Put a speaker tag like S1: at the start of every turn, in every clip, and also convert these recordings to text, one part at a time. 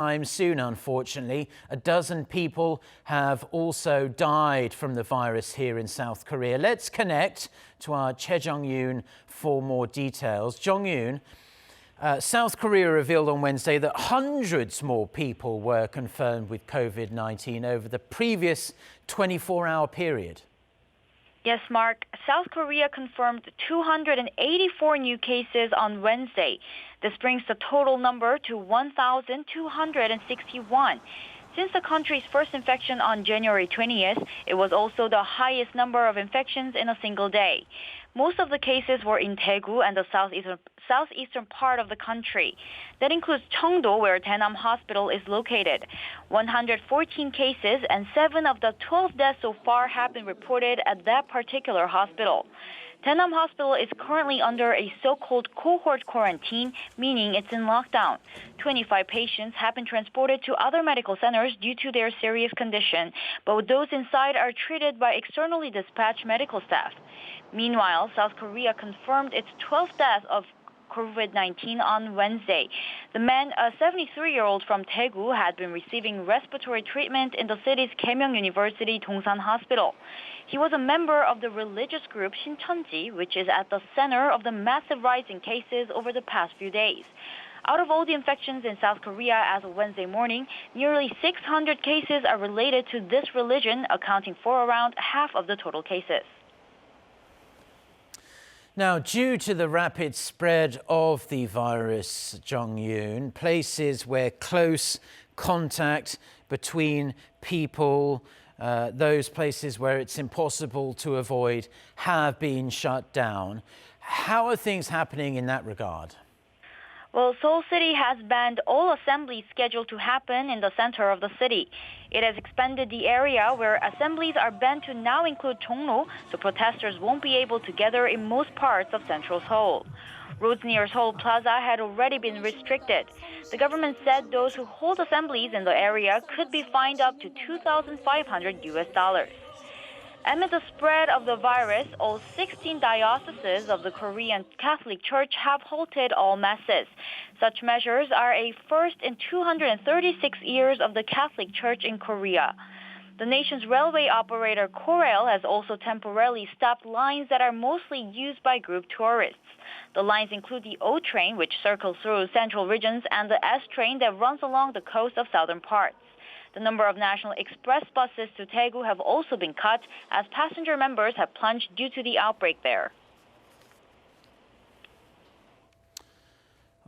S1: Time soon, unfortunately. A dozen people have also died from the virus here in South Korea. Let's connect to our Jaein for more details. Jaein, South Korea revealed on Wednesday that hundreds more people were confirmed with COVID-19 over the previous 24-hour period.
S2: Yes, Mark. South Korea confirmed 284 new cases on Wednesday. This brings the total number to 1,261. Since the country's first infection on January 20th, it was also the highest number of infections in a single day. Most of the cases were in Daegu and the southeastern part of the country. That includes Cheongdo, where Daenam Hospital is located. 114 cases and 7 of the 12 deaths so far have been reported at that particular hospital. Daenam Hospital is currently under a so-called cohort quarantine, meaning it's in lockdown. 25 patients have been transported to other medical centers due to their serious condition, but those inside are treated by externally dispatched medical staff. Meanwhile, South Korea confirmed its 12th death of COVID-19 on Wednesday. The man, a 73-year-old from Daegu, had been receiving respiratory treatment in the city's Kaemyeong University Dongsan Hospital. He was a member of the religious group Shincheonji, which is at the center of the massive rise in cases over the past few days. Out of all the infections in South Korea as of Wednesday morning, nearly 600 cases are related to this religion, accounting for around half of the total cases.
S1: Now, due to the rapid spread of the virus, Jaein, places where close contact between people, those places where it's impossible to avoid, have been shut down. How are things happening in that regard?
S2: Well, Seoul City has banned all assemblies scheduled to happen in the center of the city. It has expanded the area where assemblies are banned to now include Jongno, so protesters won't be able to gather in most parts of central Seoul. Roads near Seoul Plaza had already been restricted. The government said those who hold assemblies in the area could be fined up to $2,500. Amid the spread of the virus, all 16 dioceses of the Korean Catholic Church have halted all masses. Such measures are a first in 236 years of the Catholic Church in Korea. The nation's railway operator Korail has also temporarily stopped lines that are mostly used by group tourists. The lines include the O train, which circles through central regions, and the S train that runs along the coast of southern parts. The number of national express buses to Daegu have also been cut as passenger numbers have plunged due to the outbreak there.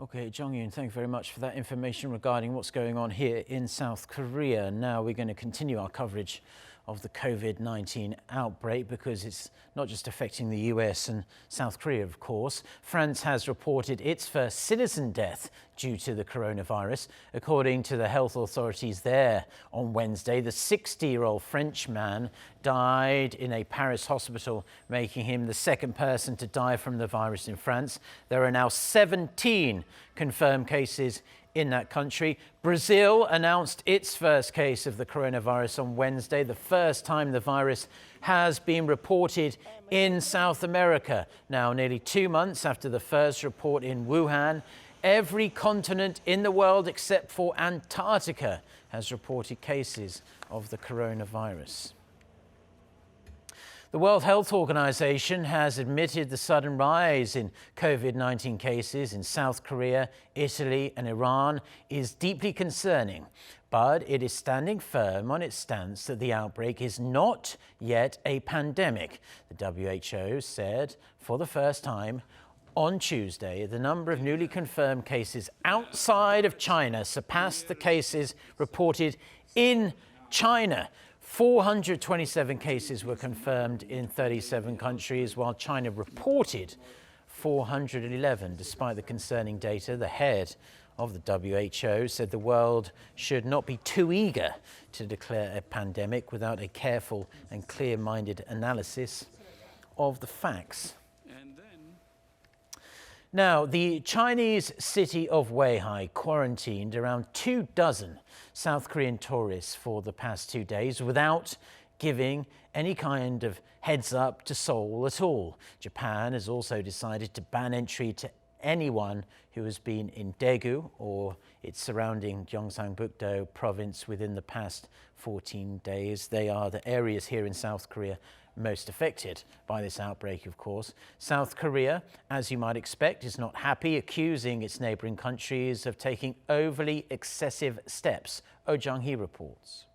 S1: Okay, Jaein, thank you very much for that information regarding what's going on here in South Korea. Now we're going to continue our coverage of the COVID-19 outbreak because it's not just affecting the US and South Korea, of course. France has reported its first citizen death due to the coronavirus. According to the health authorities there on Wednesday, the 60-year-old French man died in a Paris hospital, making him the second person to die from the virus in France. There are now 17 confirmed cases in that country. Brazil announced its first case of the coronavirus on Wednesday, the first time the virus has been reported in South America. Now, nearly 2 months after the first report in Wuhan, every continent in the world except for Antarctica has reported cases of the coronavirus. The World Health Organization has admitted the sudden rise in COVID-19 cases in South Korea, Italy and Iran is deeply concerning, but it is standing firm on its stance that the outbreak is not yet a pandemic. The WHO said for the first time on Tuesday, the number of newly confirmed cases outside of China surpassed the cases reported in China. 427 cases were confirmed in 37 countries, while China reported 411. Despite the concerning data, the head of the WHO said the world should not be too eager to declare a pandemic without a careful and clear-minded analysis of the facts. Now, the Chinese city of Weihai quarantined around 24 South Korean tourists for the past 2 days without giving any kind of heads up to Seoul at all. Japan has also decided to ban entry to anyone who has been in Daegu or its surrounding Gyeongsangbuk-do province within the past 14 days. They are the areas here in South Korea most affected by this outbreak, of course. South Korea, as you might expect, is not happy, accusing its neighbouring countries of taking overly excessive steps. Oh Jung-hee reports.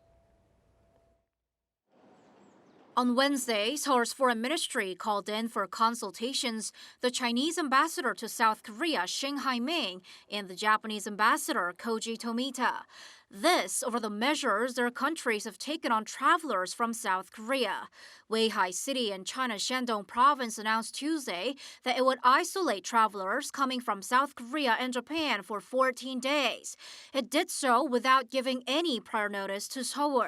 S3: On Wednesday, Seoul's foreign ministry called in for consultations the Chinese ambassador to South Korea, Shin Hai-ming, and the Japanese ambassador, Koji Tomita. This over the measures their countries have taken on travelers from South Korea. Weihai City in China's Shandong province announced Tuesday that it would isolate travelers coming from South Korea and Japan for 14 days. It did so without giving any prior notice to Seoul.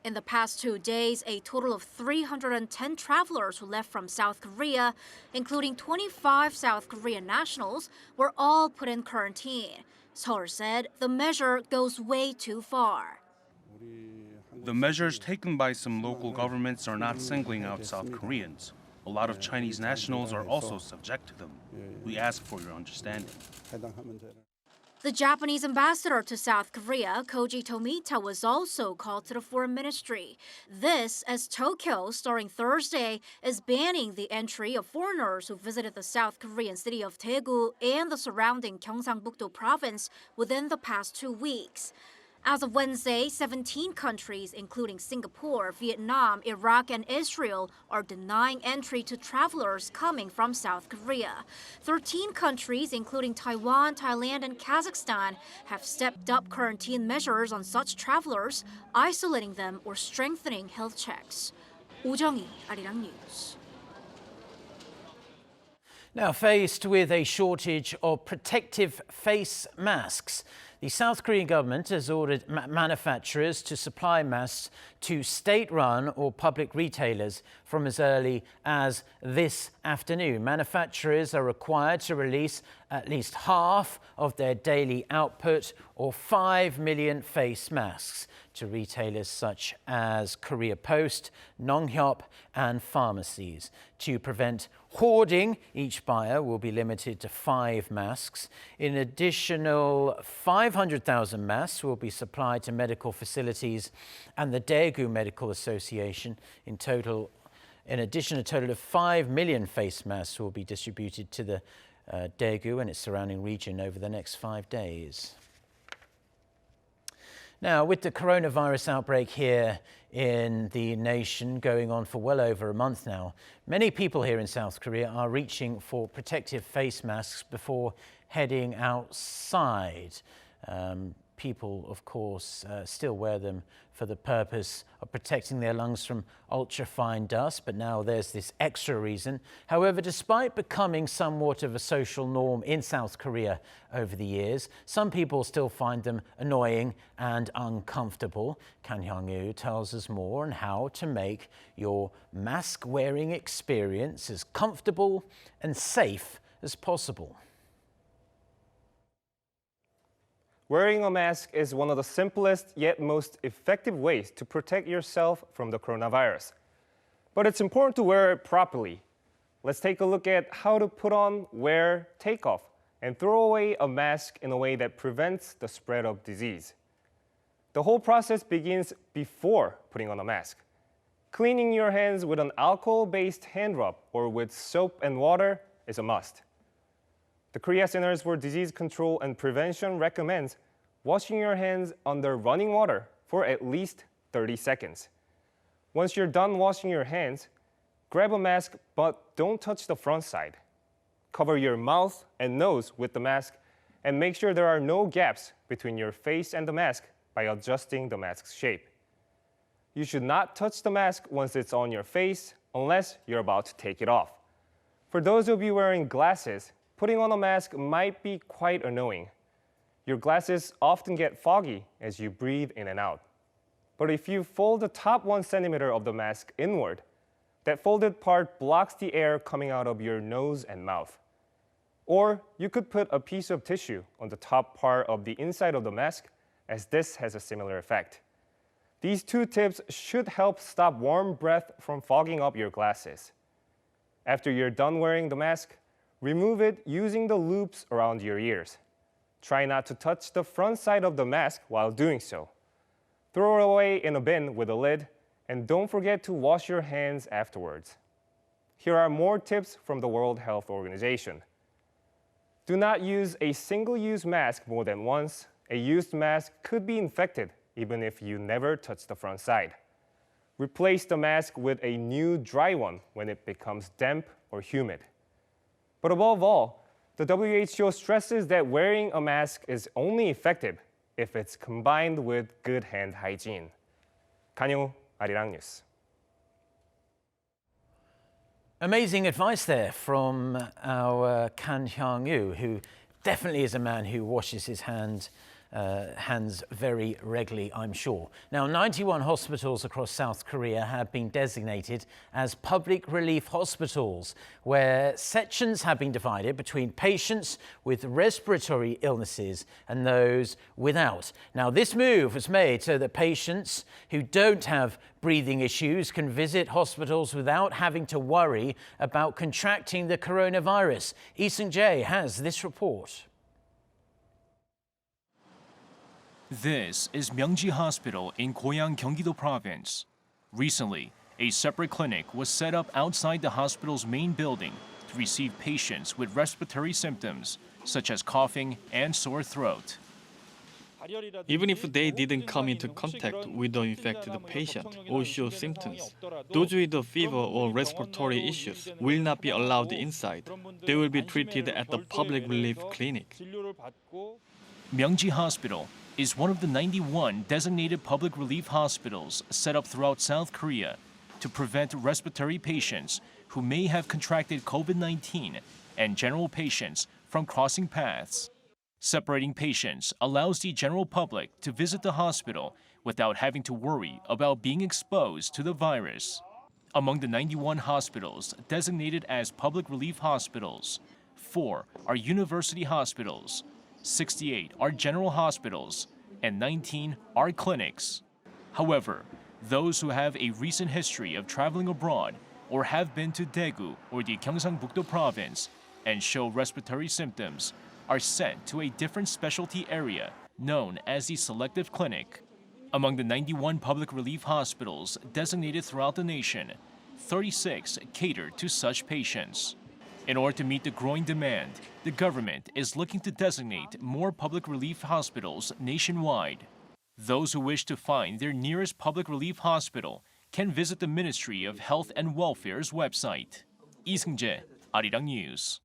S3: In the past 2 days, a total of 310 travelers who left from South Korea, including 25 South Korean nationals, were all put in quarantine. Seoul said the measure goes way too far.
S4: The measures taken by some local governments are not singling out South Koreans. A lot of Chinese nationals are also subject to them. We ask for your understanding.
S3: The Japanese ambassador to South Korea, Koji Tomita, was also called to the foreign ministry. This as Tokyo, starting Thursday, is banning the entry of foreigners who visited the South Korean city of Daegu and the surrounding Gyeongsangbuk-do province within the past 2 weeks. As of Wednesday, 17 countries, including Singapore, Vietnam, Iraq, and Israel, are denying entry to travelers coming from South Korea. 13 countries, including Taiwan, Thailand, and Kazakhstan, have stepped up quarantine measures on such travelers, isolating them or strengthening health checks. Oh Jung-hee, Arirang News.
S1: Now, faced with a shortage of protective face masks, the South Korean government has ordered manufacturers to supply masks to state-run or public retailers from as early as this afternoon. Manufacturers are required to release at least half of their daily output, or 5 million face masks, to retailers such as Korea Post, Nonghyop, and pharmacies. To prevent hoarding, each buyer will be limited to 5 masks. An additional 500,000 masks will be supplied to medical facilities and the Daegu Medical Association. In addition, a total of 5 million face masks will be distributed to the Daegu and its surrounding region over the next 5 days. Now, with the coronavirus outbreak here in the nation going on for well over a month now, many people here in South Korea are reaching for protective face masks before heading outside. People, of course, still wear them for the purpose of protecting their lungs from ultrafine dust, but now there's this extra reason. However, despite becoming somewhat of a social norm in South Korea over the years, some people still find them annoying and uncomfortable. Kan Hyung-woo tells us more on how to make your mask-wearing experience as comfortable and safe as possible.
S5: Wearing a mask is one of the simplest yet most effective ways to protect yourself from the coronavirus. But it's important to wear it properly. Let's take a look at how to put on, wear, take off, and throw away a mask in a way that prevents the spread of disease. The whole process begins before putting on a mask. Cleaning your hands with an alcohol-based hand rub or with soap and water is a must. The Korea Centers for Disease Control and Prevention recommends washing your hands under running water for at least 30 seconds. Once you're done washing your hands, grab a mask but don't touch the front side. Cover your mouth and nose with the mask and make sure there are no gaps between your face and the mask by adjusting the mask's shape. You should not touch the mask once it's on your face unless you're about to take it off. For those of you wearing glasses, putting on a mask might be quite annoying. Your glasses often get foggy as you breathe in and out. But if you fold the top 1 centimeter of the mask inward, that folded part blocks the air coming out of your nose and mouth. Or you could put a piece of tissue on the top part of the inside of the mask, as this has a similar effect. These 2 tips should help stop warm breath from fogging up your glasses. After you're done wearing the mask, Remove it using the loops around your ears. Try not to touch the front side of the mask while doing so. Throw it away in a bin with a lid, and don't forget to wash your hands afterwards. Here are more tips from the World Health Organization. Do not use a single-use mask more than once. A used mask could be infected even if you never touch the front side. Replace the mask with a new dry one when it becomes damp or humid. But above all, the WHO stresses that wearing a mask is only effective if it's combined with good hand hygiene. Kanyo, Arirang News.
S1: Amazing advice there from our Kan Hyang-woo, who definitely is a man who washes his hands very regularly, I'm sure. Now, 91 hospitals across South Korea have been designated as public relief hospitals, where sections have been divided between patients with respiratory illnesses and those without. Now, this move was made so that patients who don't have breathing issues can visit hospitals without having to worry about contracting the coronavirus. Jaein has this report.
S6: This is Myeongji Hospital in Goyang, Gyeonggi-do Province. Recently, a separate clinic was set up outside the hospital's main building to receive patients with respiratory symptoms, such as coughing and sore throat.
S7: Even if they didn't come into contact with the infected patient or show symptoms, those with a fever or respiratory issues will not be allowed inside. They will be treated at the public relief clinic.
S6: Myeongji Hospital is one of the 91 designated public relief hospitals set up throughout South Korea to prevent respiratory patients who may have contracted COVID-19 and general patients from crossing paths. Separating patients allows the general public to visit the hospital without having to worry about being exposed to the virus. Among the 91 hospitals designated as public relief hospitals, 4 are university hospitals, 68 are general hospitals, and 19 are clinics. However, those who have a recent history of traveling abroad or have been to Daegu or the Gyeongsangbuk-do province and show respiratory symptoms are sent to a different specialty area known as the selective clinic. Among the 91 public relief hospitals designated throughout the nation, 36 cater to such patients. In order to meet the growing demand, the government is looking to designate more public relief hospitals nationwide. Those who wish to find their nearest public relief hospital can visit the Ministry of Health and Welfare's website. Lee Seung-jae, Arirang News.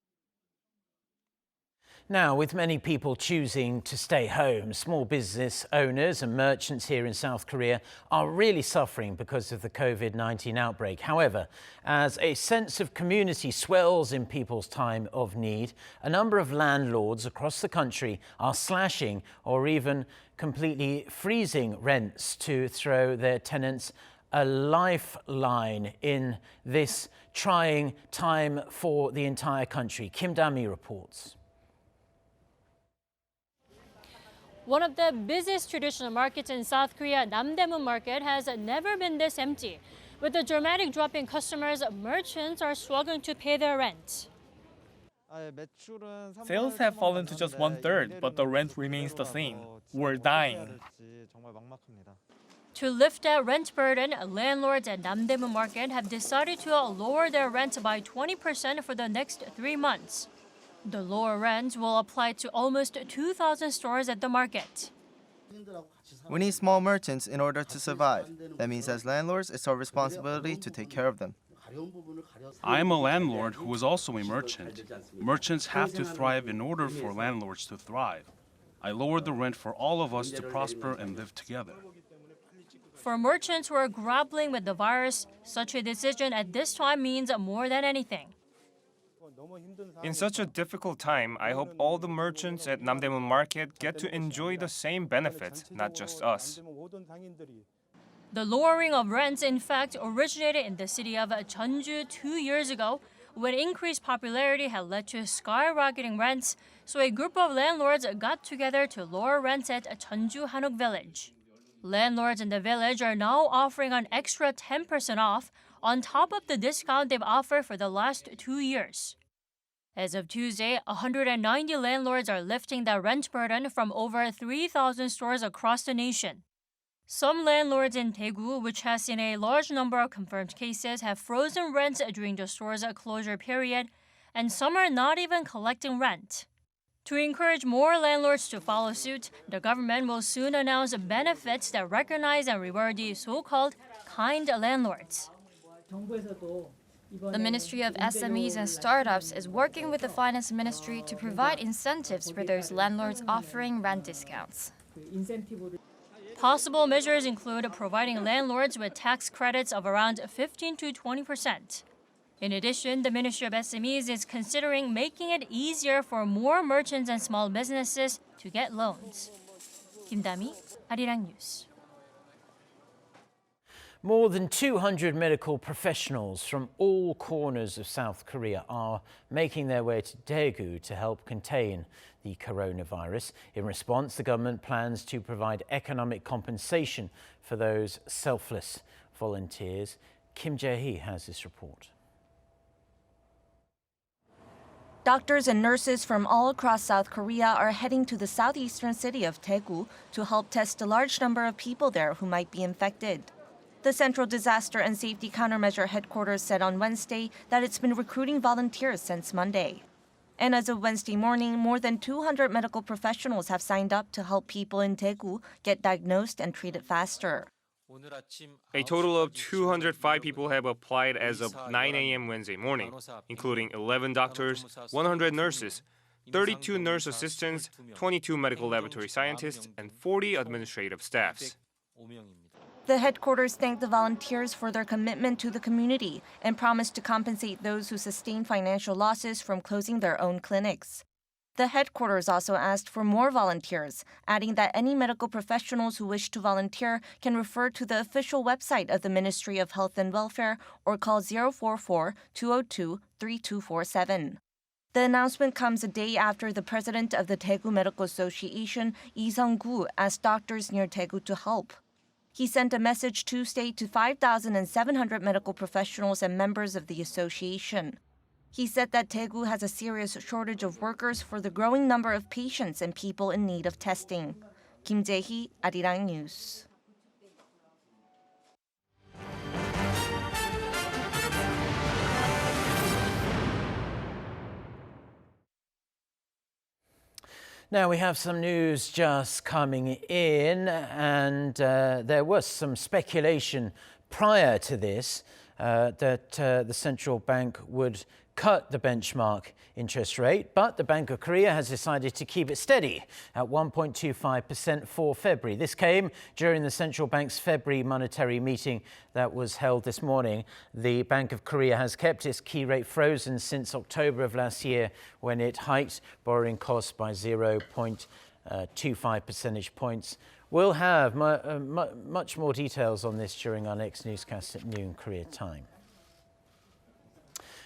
S1: Now, with many people choosing to stay home, small business owners and merchants here in South Korea are really suffering because of the COVID-19 outbreak. However, as a sense of community swells in people's time of need, a number of landlords across the country are slashing or even completely freezing rents to throw their tenants a lifeline in this trying time for the entire country. Kim Da-mi reports.
S8: One of the busiest traditional markets in South Korea, Namdaemun Market, has never been this empty. With a dramatic drop in customers, merchants are struggling to pay their rent.
S7: Sales have fallen to just 1/3, but the rent remains the same. We're dying.
S8: To lift that rent burden, landlords at Namdaemun Market have decided to lower their rent by 20% for the next 3 months. The lower rent will apply to almost 2,000 stores at the market.
S9: We need small merchants in order to survive. That means as landlords, it's our responsibility to take care of them.
S4: I am a landlord who is also a merchant. Merchants have to thrive in order for landlords to thrive. I lowered the rent for all of us to prosper and live together.
S8: For merchants who are grappling with the virus, such a decision at this time means more than anything.
S5: In such a difficult time, I hope all the merchants at Namdaemun Market get to enjoy the same benefits, not just us.
S8: The lowering of rents, in fact, originated in the city of Jeonju 2 years ago, when increased popularity had led to skyrocketing rents, so a group of landlords got together to lower rents at Jeonju Hanok Village. Landlords in the village are now offering an extra 10% off on top of the discount they've offered for the last 2 years. As of Tuesday, 190 landlords are lifting the rent burden from over 3,000 stores across the nation. Some landlords in Daegu, which has seen a large number of confirmed cases, have frozen rents during the store's closure period, and some are not even collecting rent. To encourage more landlords to follow suit, the government will soon announce benefits that recognize and reward the so-called kind landlords.
S10: The Ministry of SMEs and Startups is working with the Finance Ministry to provide incentives for those landlords offering rent discounts.
S8: Possible measures include providing landlords with tax credits of around 15 to 20%. In addition, the Ministry of SMEs is considering making it easier for more merchants and small businesses to get loans. Kim Dami, Arirang News.
S1: More than 200 medical professionals from all corners of South Korea are making their way to Daegu to help contain the coronavirus. In response, the government plans to provide economic compensation for those selfless volunteers. Kim Jaein has this report.
S11: Doctors and nurses from all across South Korea are heading to the southeastern city of Daegu to help test a large number of people there who might be infected. The Central Disaster and Safety Countermeasure Headquarters said on Wednesday that it's been recruiting volunteers since Monday. And as of Wednesday morning, more than 200 medical professionals have signed up to help people in Daegu get diagnosed and treated faster.
S5: A total of 205 people have applied as of 9 a.m. Wednesday morning, including 11 doctors, 100 nurses, 32 nurse assistants, 22 medical laboratory scientists, and 40 administrative staffs.
S11: The headquarters thanked the volunteers for their commitment to the community and promised to compensate those who sustained financial losses from closing their own clinics. The headquarters also asked for more volunteers, adding that any medical professionals who wish to volunteer can refer to the official website of the Ministry of Health and Welfare or call 044-202-3247. The announcement comes a day after the president of the Daegu Medical Association, Lee Sung-gu, asked doctors near Daegu to help. He sent a message Tuesday to 5,700 medical professionals and members of the association. He said that Daegu has a serious shortage of workers for the growing number of patients and people in need of testing. Kim Jae-hee, Arirang News.
S1: Now we have some news just coming in, and there was some speculation prior to this that the central bank would cut the benchmark interest rate, but the Bank of Korea has decided to keep it steady at 1.25% for February. This came during the central bank's February monetary meeting that was held this morning. The Bank of Korea has kept its key rate frozen since October of last year, when it hiked borrowing costs by 0.25 percentage points. We'll have much more details on this during our next newscast at noon Korea time.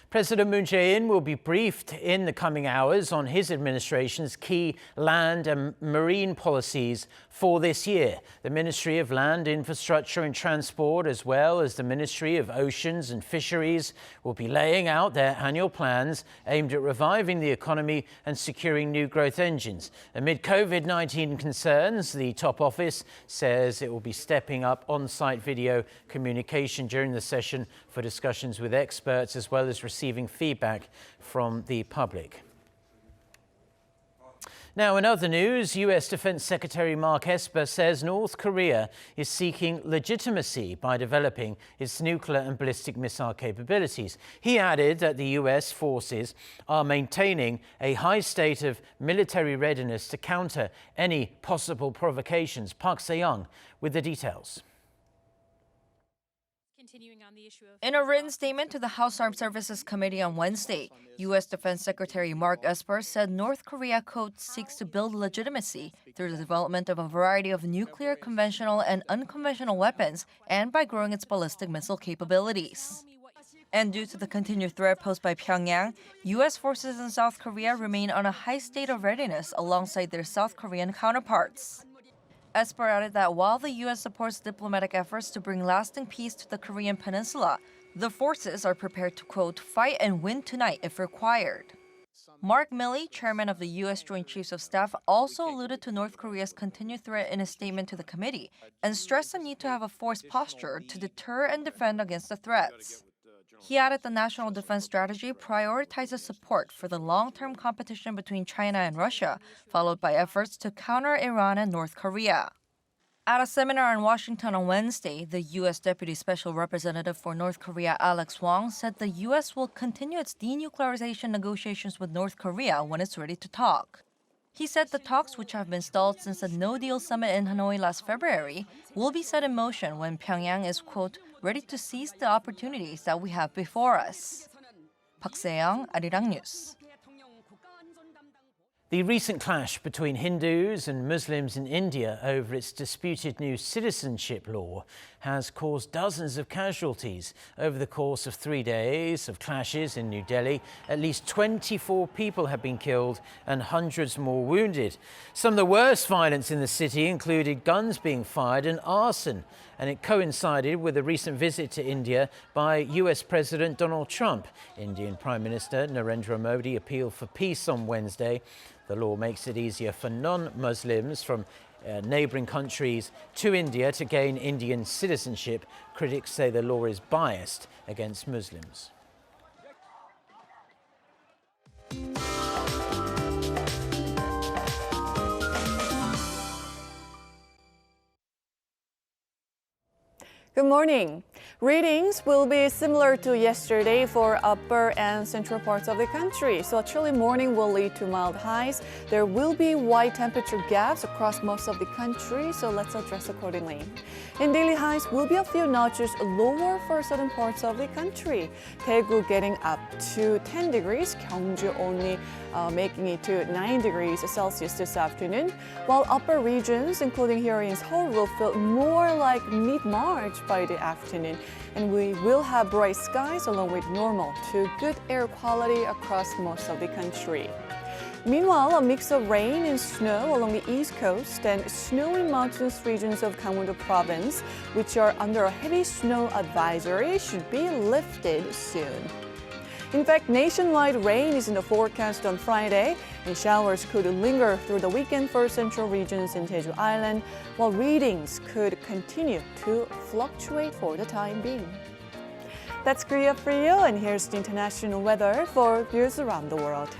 S1: President Moon Jae-in will be briefed in the coming hours on his administration's key land and marine policies for this year. The Ministry of Land, Infrastructure and Transport, as well as the Ministry of Oceans and Fisheries, will be laying out their annual plans aimed at reviving the economy and securing new growth engines. Amid COVID-19 concerns, the top office says it will be stepping up on-site video communication during the session for discussions with experts, as well as receiving feedback from the public. Now, in other news, US Defense Secretary Mark Esper says North Korea is seeking legitimacy by developing its nuclear and ballistic missile capabilities. He added that the US forces are maintaining a high state of military readiness to counter any possible provocations. Park Se-young with the details.
S11: In a written statement to the House Armed Services Committee on Wednesday, U.S. Defense Secretary Mark Esper said North Korea, quote, seeks to build legitimacy through the development of a variety of nuclear, conventional, and unconventional weapons, and by growing its ballistic missile capabilities. And due to the continued threat posed by Pyongyang, U.S. forces in South Korea remain on a high state of readiness alongside their South Korean counterparts. Esper added that while the U.S. supports diplomatic efforts to bring lasting peace to the Korean peninsula, the forces are prepared to, quote, fight and win tonight if required. Mark Milley, chairman of the U.S. Joint Chiefs of Staff, also alluded to North Korea's continued threat in a statement to the committee and stressed the need to have a forced posture to deter and defend against the threats. He added the national defense strategy prioritizes support for the long-term competition between China and Russia, followed by efforts to counter Iran and North Korea. At a seminar in Washington on Wednesday, the U.S. Deputy Special Representative for North Korea Alex Wong said the U.S. will continue its denuclearization negotiations with North Korea when it's ready to talk. He said the talks, which have been stalled since the no-deal summit in Hanoi last February, will be set in motion when Pyongyang is, quote, ready to seize the opportunities that we have before us. Park Se-young, Arirang News.
S1: The recent clash between Hindus and Muslims in India over its disputed new citizenship law has caused dozens of casualties. Over the course of 3 days of clashes in New Delhi, at least 24 people have been killed and hundreds more wounded. Some of the worst violence in the city included guns being fired and arson, and it coincided with a recent visit to India by US President Donald Trump. Indian Prime Minister Narendra Modi appealed for peace on Wednesday. The law makes it easier for non-Muslims from neighbouring countries to India to gain Indian citizenship. Critics say the law is biased against Muslims.
S12: Good morning. Readings will be similar to yesterday for upper and central parts of the country. So a chilly morning will lead to mild highs. There will be wide temperature gaps across most of the country, so let's adjust accordingly. And daily highs will be a few notches lower for certain parts of the country. Daegu getting up to 10 degrees, Gyeongju only making it to 9 degrees Celsius this afternoon, while upper regions, including here in Seoul, will feel more like mid-March by the afternoon. And we will have bright skies along with normal to good air quality across most of the country. Meanwhile, a mix of rain and snow along the east coast and snowy mountainous regions of Gangwon province, which are under a heavy snow advisory, should be lifted soon. In fact, nationwide rain is in the forecast on Friday, and showers could linger through the weekend for central regions in Jeju Island, while readings could continue to fluctuate for the time being. That's Korea for you, and here's the international weather for viewers around the world.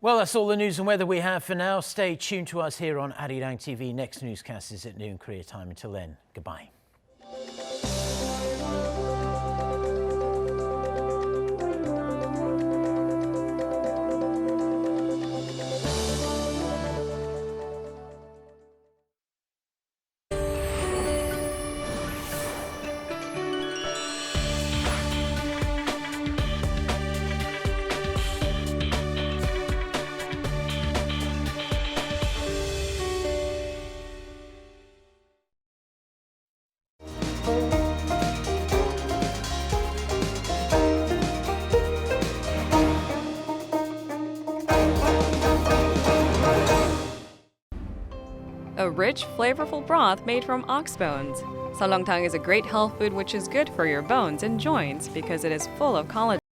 S1: Well, that's all the news and weather we have for now. Stay tuned to us here on Arirang TV. Next newscast is at noon Korea time. Until then, goodbye.
S13: A rich, flavorful broth made from ox bones. Seolleongtang is a great health food which is good for your bones and joints because it is full of collagen.